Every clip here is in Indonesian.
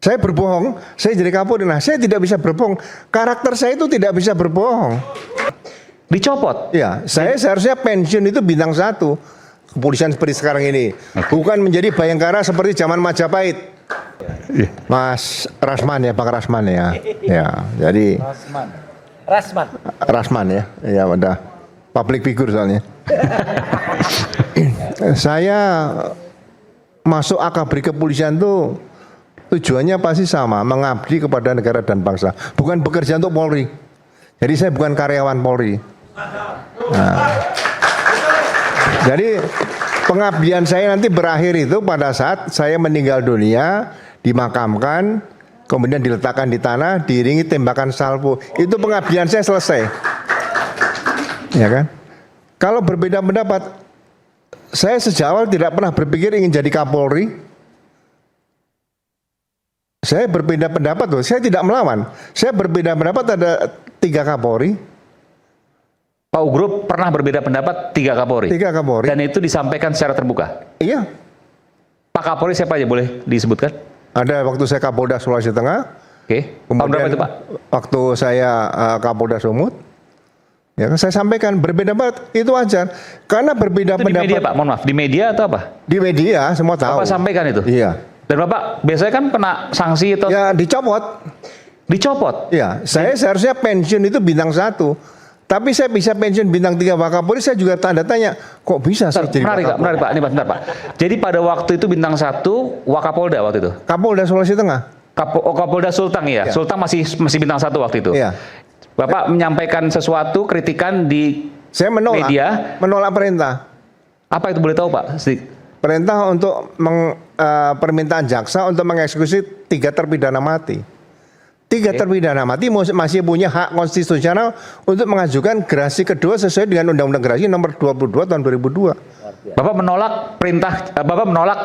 Saya berbohong, saya jadi Kapolri. Nah, saya tidak bisa berbohong. Karakter saya itu tidak bisa berbohong. Dicopot? Ya, saya seharusnya pensiun itu bintang 1. Kepolisian seperti sekarang ini. Bukan menjadi Bayangkara seperti zaman Majapahit. Mas Rasman ya, Pak Rasman ya. Ya, jadi Rasman ya. Ya, udah public figure soalnya. Saya masuk akabri kepolisian tuh tujuannya pasti sama, mengabdi kepada negara dan bangsa. Bukan bekerja untuk Polri. Jadi saya bukan karyawan Polri. Nah, jadi pengabdian saya nanti berakhir itu pada saat saya meninggal dunia, dimakamkan, kemudian diletakkan di tanah, diiringi tembakan salvo. Itu pengabdian saya selesai. Ya kan? Kalau berbeda pendapat, saya sejak awal tidak pernah berpikir ingin jadi Kapolri. Saya berbeda pendapat loh, saya tidak melawan. Saya berbeda pendapat ada 3 Kapolri. Pak Ugro pernah berbeda pendapat 3 Kapolri? 3 Kapolri. Dan itu disampaikan secara terbuka? Iya. Pak Kapolri siapa aja boleh disebutkan? Ada waktu saya Kapolda Sulawesi Tengah. Oke. Tahun Kemudian berapa itu Pak? Waktu saya Kapolda Sumut. Ya, saya sampaikan berbeda pendapat itu wajar. Karena berbeda Itu pendapat. di media Pak, mohon maaf. Di media atau apa? Di media semua tahu. Bapak sampaikan itu? Iya. Dan Bapak biasanya kan kena sanksi atau Ya dicopot. dicopot? Ya, saya seharusnya pensiun itu bintang 1. Tapi saya bisa pensiun bintang 3 Wakapolri, saya juga tanda tanya, kok bisa saya jadi Menarik Pak, ini bentar Pak. Jadi pada waktu itu bintang 1 Wakapolda waktu itu? Kapolda Sulawesi Tengah. Kapolda Sulteng ya? Ya. Sulteng masih bintang 1 waktu itu? Iya. Bapak menyampaikan sesuatu, kritikan di Saya menolak, media. menolak perintah. Apa itu boleh tahu Pak? Perintah untuk permintaan jaksa untuk mengeksekusi 3 terpidana mati. 3 terpidana mati masih punya hak konstitusional untuk mengajukan gerasi kedua sesuai dengan Undang-Undang Gerasi nomor 22 tahun 2002. Bapak menolak perintah, Bapak menolak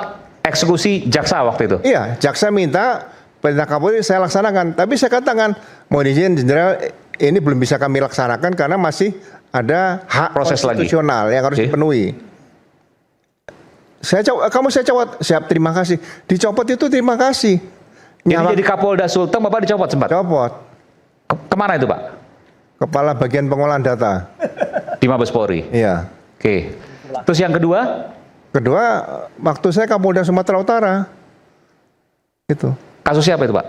eksekusi jaksa waktu itu? Iya, jaksa minta perintah Kapolri saya laksanakan. Tapi saya katakan, mohon izin Jenderal, ini belum bisa kami laksanakan karena masih ada hak proses konstitusional lagi yang harus dipenuhi. Saya copot, siap, terima kasih. Dicopot itu terima kasih. Jadi Kapolda Sulteng Bapak dicopot sempat? Copot. Kemana itu Pak? Kepala bagian pengolahan data. Di Mabes Polri? Iya. Oke. Terus yang kedua? Kedua, waktu saya Kapolda Sumatera Utara. Itu. Kasus siapa itu Pak?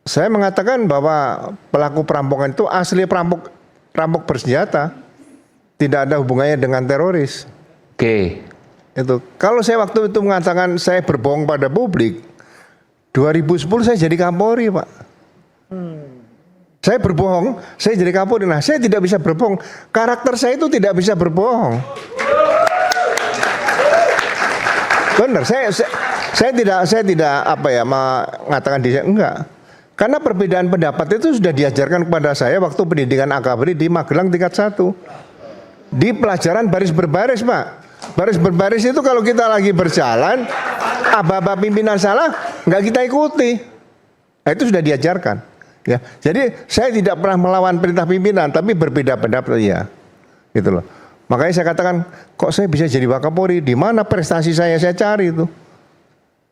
Saya mengatakan bahwa pelaku perampokan itu asli perampok bersenjata. Tidak ada hubungannya dengan teroris. Oke. Itu. Kalau saya waktu itu mengatakan saya berbohong pada publik, 2010 saya jadi Kapolri, Pak. Saya berbohong, saya jadi Kapolri. Nah, saya tidak bisa berbohong. Karakter saya itu tidak bisa berbohong. Benar, saya tidak apa ya mengatakan diri enggak. Karena perbedaan pendapat itu sudah diajarkan kepada saya waktu pendidikan akabri di Magelang tingkat 1. Di pelajaran baris berbaris, Pak. Baris berbaris itu kalau kita lagi berjalan, aba-aba pimpinan salah, nggak kita ikuti. Nah, itu sudah diajarkan. Ya, jadi saya tidak pernah melawan perintah pimpinan, tapi berbeda pendapat ya, gitu loh. Makanya saya katakan, kok saya bisa jadi Wakapolri? Di mana prestasi saya cari itu?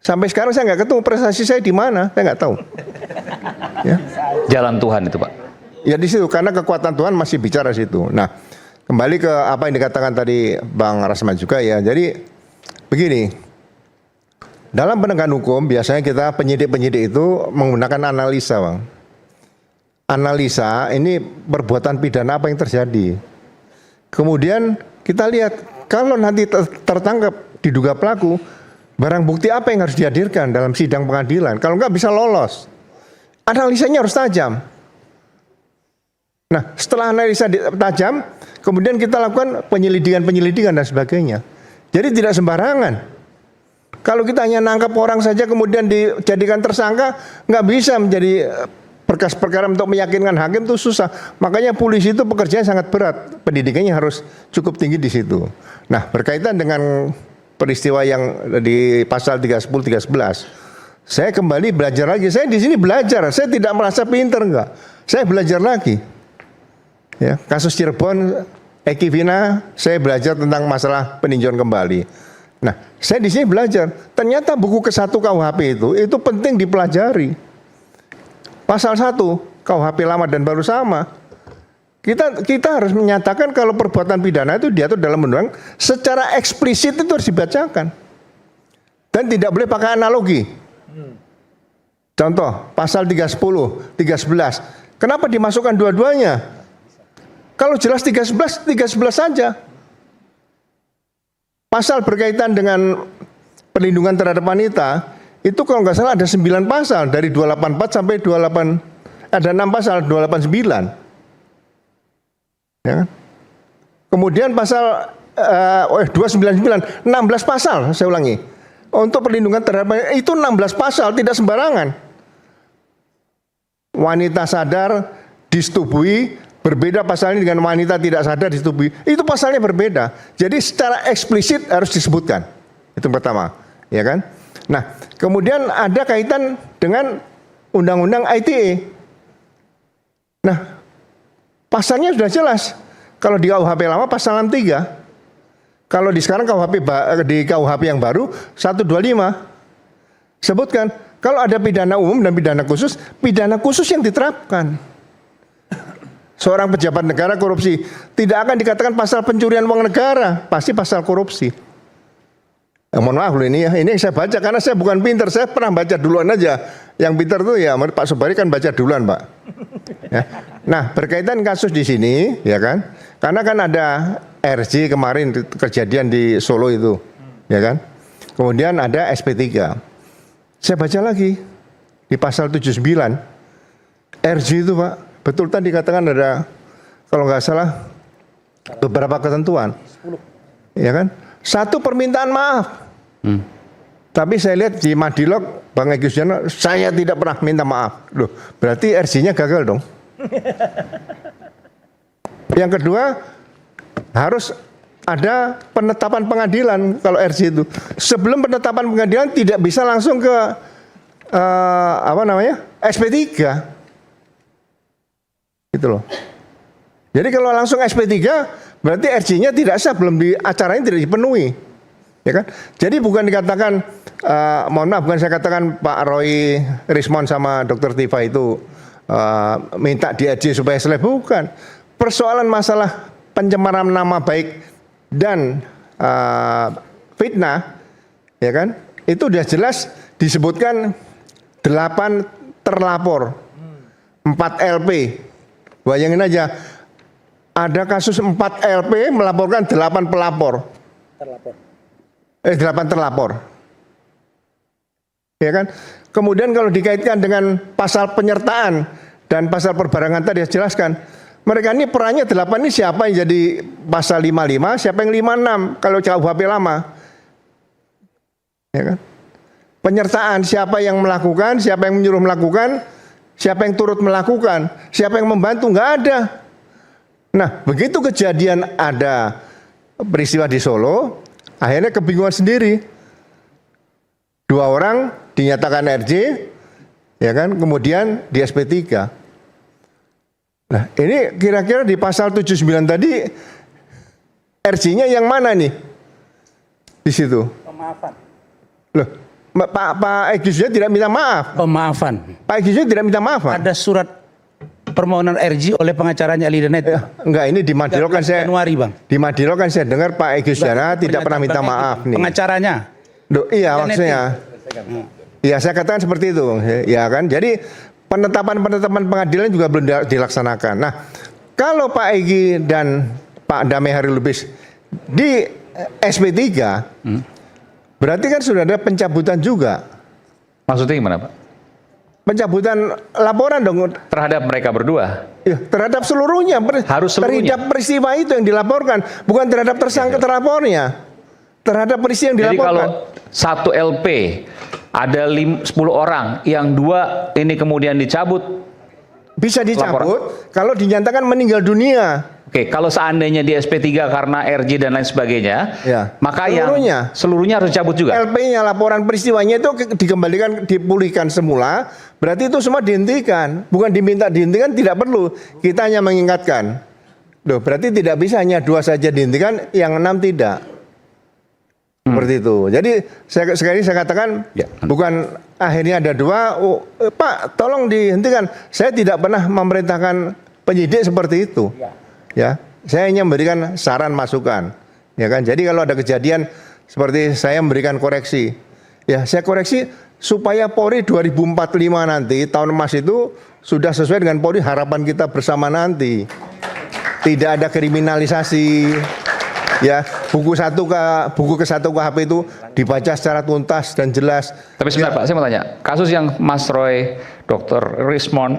Sampai sekarang saya nggak ketemu prestasi saya di mana, saya nggak tahu. Ya. Jalan Tuhan itu Pak. Ya di situ, karena kekuatan Tuhan masih bicara situ. Nah, kembali ke apa yang dikatakan tadi Bang Rasman juga ya. Jadi begini, dalam penegakan hukum biasanya kita penyidik-penyidik itu menggunakan analisa, Bang. Analisa ini perbuatan pidana apa yang terjadi. Kemudian kita lihat kalau nanti tertangkap diduga pelaku, barang bukti apa yang harus dihadirkan dalam sidang pengadilan. Kalau enggak bisa lolos. Analisanya harus tajam. Nah, setelah analisa tajam, kemudian kita lakukan penyelidikan dan sebagainya. Jadi tidak sembarangan. Kalau kita hanya nangkap orang saja kemudian dijadikan tersangka, nggak bisa menjadi berkas perkara untuk meyakinkan hakim itu susah. Makanya polisi itu pekerjaannya sangat berat. Pendidikannya harus cukup tinggi di situ. Nah, berkaitan dengan peristiwa yang di pasal 310, 311, saya kembali belajar lagi. Saya di sini belajar. Saya tidak merasa pinter enggak. Saya belajar lagi. Ya, kasus Cirebon, Eki Vina, saya belajar tentang masalah peninjauan kembali. Nah, saya di sini belajar. Ternyata buku ke-1 KUHP itu penting dipelajari. Pasal 1 KUHP lama dan baru sama. Kita harus menyatakan kalau perbuatan pidana itu diatur dalam undang secara eksplisit itu harus dibacakan. Dan tidak boleh pakai analogi. Contoh, pasal 310, 311. Kenapa dimasukkan dua-duanya? Kalau jelas 311, 311 saja. Pasal berkaitan dengan perlindungan terhadap wanita, itu kalau nggak salah ada 9 pasal. Dari 284 sampai 28, ada 6 pasal, 289. Ya kan? Kemudian pasal 299, 16 pasal, saya ulangi. Untuk perlindungan terhadap itu 16 pasal, tidak sembarangan. Wanita sadar disetubui, berbeda pasalnya dengan wanita tidak sadar disetubui. Itu pasalnya berbeda. Jadi secara eksplisit harus disebutkan. Itu pertama, ya kan? Nah, kemudian ada kaitan dengan Undang-Undang ITE. Nah, pasalnya sudah jelas. Kalau di KUHP lama pasal 63. Kalau di sekarang di KUHP yang baru 125 sebutkan kalau ada pidana umum dan pidana khusus yang diterapkan. Seorang pejabat negara korupsi tidak akan dikatakan pasal pencurian uang negara, pasti pasal korupsi. Mohon maaf loh ini yang saya baca karena saya bukan pinter, saya pernah baca duluan aja. Yang pinter tuh ya Pak Sobari kan baca duluan, Pak. Ya. Nah, berkaitan kasus di sini, ya kan? Karena kan ada RJ kemarin kejadian di Solo itu, ya kan? Kemudian ada SP3. Saya baca lagi di pasal 79. RJ itu, Pak, betul tadi dikatakan ada kalau nggak salah beberapa ketentuan. 10. Ya kan? Satu permintaan maaf. Tapi saya lihat di Madilog Bang Egy Sujana, saya tidak pernah minta maaf. Loh, berarti RJ-nya gagal dong. Yang kedua, harus ada penetapan pengadilan kalau RJ itu. Sebelum penetapan pengadilan tidak bisa langsung ke SP3. Gitu loh. Jadi kalau langsung SP3 berarti RJ-nya tidak sah, belum acaranya tidak dipenuhi. Ya kan? Jadi bukan dikatakan mohon maaf, bukan saya katakan Pak Roy Rismon sama Dr. Tifa itu minta di RJ supaya selesai, bukan. Persoalan masalah pencemaran nama baik dan fitnah, ya kan? Itu sudah jelas disebutkan 8 terlapor, 4 LP. Bayangin aja, ada kasus 4 LP melaporkan 8 pelapor. 8 terlapor. Ya kan? Kemudian kalau dikaitkan dengan pasal penyertaan dan pasal perbarangan tadi dijelaskan, mereka ini perannya 8 ini siapa yang jadi pasal 55, siapa yang 56 kalau KUHP lama. Ya kan? Penyertaan siapa yang melakukan, siapa yang menyuruh melakukan, siapa yang turut melakukan, siapa yang membantu, nggak ada. Nah, begitu kejadian ada peristiwa di Solo, akhirnya kebingungan sendiri. 2 orang dinyatakan RJ, ya kan? Kemudian di SP3. Nah, ini kira-kira di pasal 79 tadi RJ-nya yang mana nih? Di situ. Pemaafan. Loh, Pak Egy Sujana tidak minta maaf. Pemaafan. Pak Egy Sujana tidak minta maaf, Pak. Ada surat permohonan RJ oleh pengacaranya Ali Danet. Enggak, ini di Madilog kan saya Januari, Bang. Di Madilog kan saya dengar Pak Egy Sujana tidak pernah minta maaf nih. Pengacaranya. Loh, iya maksudnya. Iya, saya katakan seperti itu, ya kan. Jadi penetapan pengadilan juga belum dilaksanakan. Nah, kalau Pak Egy dan Pak Damai Hari Lubis di SP3, berarti kan sudah ada pencabutan juga. Maksudnya gimana, Pak? Pencabutan laporan dong Terhadap mereka berdua. ya, terhadap seluruhnya. Harus seluruhnya. Terhadap peristiwa itu yang dilaporkan, bukan terhadap tersangka terlapornya. Terhadap peristiwa yang Jadi dilaporkan. kalau 1 LP ada 10 orang, yang 2 ini kemudian dicabut. Bisa dicabut kalau dinyatakan meninggal dunia. Oke, kalau seandainya di SP3 karena RJ dan lain sebagainya, Ya. maka Seluruhnya harus dicabut juga. LP-nya, laporan peristiwanya itu dikembalikan, dipulihkan semula. Berarti itu semua dihentikan. Bukan diminta dihentikan, tidak perlu. Kita hanya mengingatkan. Loh, berarti tidak bisa hanya 2 saja dihentikan, yang 6 tidak. Seperti itu. Jadi sekali saya katakan Ya. bukan akhirnya ada dua, Pak tolong dihentikan. Saya tidak pernah memerintahkan penyidik seperti itu. Ya, saya hanya memberikan saran masukan. Ya kan. Jadi kalau ada kejadian seperti saya memberikan koreksi, ya saya koreksi supaya Polri 2045 nanti tahun emas itu sudah sesuai dengan Polri harapan kita bersama nanti. Tidak ada kriminalisasi. Ya, buku ke satu KHP itu dibaca secara tuntas dan jelas. Tapi sebentar Pak, saya mau tanya, kasus yang Mas Roy, Dr. Rismond,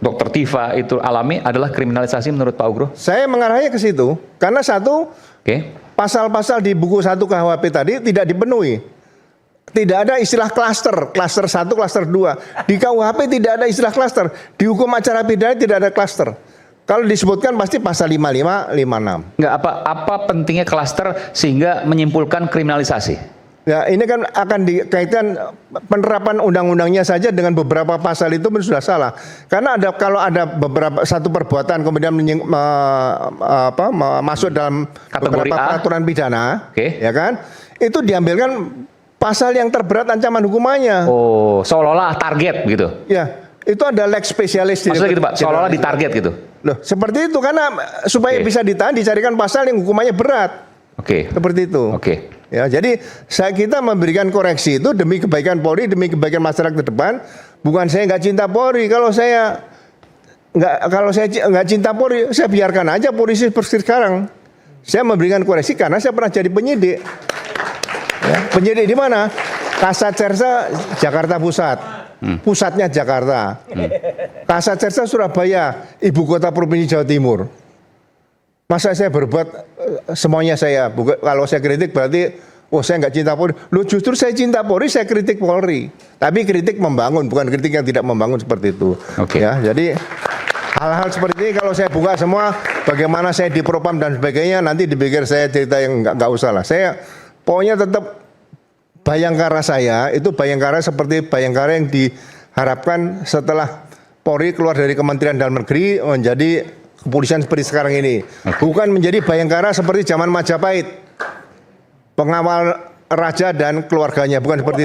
Dr. Tifa itu alami adalah kriminalisasi menurut Pak Ugro? Saya mengarahnya ke situ karena satu, Oke. pasal-pasal di buku 1 KHP tadi tidak dipenuhi. Tidak ada istilah klaster 1, klaster 2. Di KUHP tidak ada istilah klaster. Di hukum acara pidana tidak ada klaster. Kalau disebutkan pasti pasal 55, 56. Nggak, apa pentingnya klaster sehingga menyimpulkan kriminalisasi? Ya, ini kan akan dikaitkan penerapan undang-undangnya saja dengan beberapa pasal itu pun sudah salah. Karena kalau ada beberapa satu perbuatan kemudian masuk dalam Kategori beberapa A. peraturan pidana, Oke. ya kan? Itu diambilkan pasal yang terberat ancaman hukumannya. Oh, seolah-olah target gitu. Ya, itu ada leg spesialis. Maksudnya gitu Pak, seolah-olah ditarget gitu. Loh, seperti itu karena supaya Oke. bisa ditahan dicarikan pasal yang hukumannya berat. Oke. Seperti itu. Oke. Ya, jadi kita memberikan koreksi itu demi kebaikan Polri, demi kebaikan masyarakat ke depan. Bukan saya nggak cinta Polri. Kalau saya nggak cinta Polri, saya biarkan aja polisi seperti sekarang. Saya memberikan koreksi karena saya pernah jadi penyidik. Ya, penyidik di mana? Kasat Sersa Jakarta Pusat. Pusatnya Jakarta. Kasat Sersa Surabaya, ibu kota provinsi Jawa Timur. Masa saya berbuat semuanya saya, kalau saya kritik berarti saya nggak cinta Polri. Loh, justru saya cinta Polri, saya kritik Polri. Tapi kritik membangun, bukan kritik yang tidak membangun seperti itu. Oke. Ya, jadi hal-hal seperti ini kalau saya buka semua, bagaimana saya dipropam dan sebagainya, nanti dipikir saya cerita yang nggak usah lah. Saya pokoknya tetap Bayangkara saya itu Bayangkara seperti Bayangkara yang diharapkan setelah Polri keluar dari Kementerian Dalam Negeri menjadi kepolisian seperti sekarang ini. Bukan menjadi Bayangkara seperti zaman Majapahit. Pengawal raja dan keluarganya, bukan seperti itu.